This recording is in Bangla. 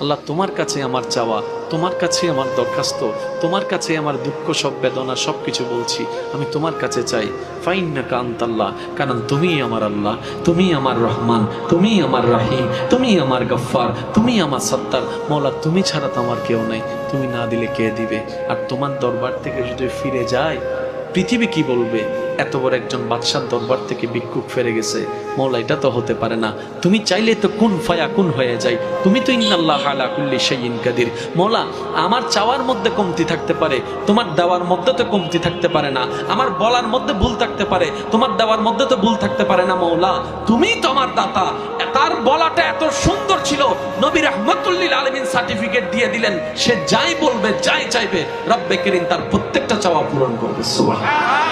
আল্লাহ তোমার কাছে আমার চাওয়া, তোমার কাছে আমার দরখাস্ত, তোমার কাছে আমার দুঃখ সব বেদনা সব কিছু বলছি, আমি তোমার কাছে চাই। ফাইন্নাকা আনতাল্লাহ, কারণ তুমিই আমার আল্লাহ, তুমিই আমার রহমান, তুমিই আমার রাহিম, তুমিই আমার গফফার, তুমিই আমার সত্তার। মওলা তুমি ছাড়া তো আমার কেউ নেই, তুমি না দিলে কে দিবে? আর তোমার দরবার থেকে যদি ফিরে যায় পৃথিবী কি বলবে? এত বড় একজন বাদশার দরবার থেকে ভিক্ষুক ফিরে গেছে। মওলা এটা তো হতে পারে না, তুমি চাইলে তো কুন ফায়া কুন হয়ে যায়, তুমি তো ইন্নাল্লাহ আলা কুল্লি শাইইন কাদির। মওলা আমার চাওয়ার মধ্যে কমতি থাকতে পারে, তোমার দেওয়ার মধ্যে তো কমতি থাকতে পারে না, আমার বলার মধ্যে ভুল থাকতে পারে, তোমার দেওয়ার মধ্যে তো ভুল থাকতে পারে না। মওলা তুমিই তো আমার দাতা। তার বলাটা এত সুন্দর ছিল, নবী রাহমাতুল লিল আলামিন সার্টিফিকেট দিয়ে দিলেন, সে যাই বলবে যাই চাইবে রব্বে করিম তার প্রত্যেকটা চাওয়া পূরণ করবে। সুবহানাল্লাহ।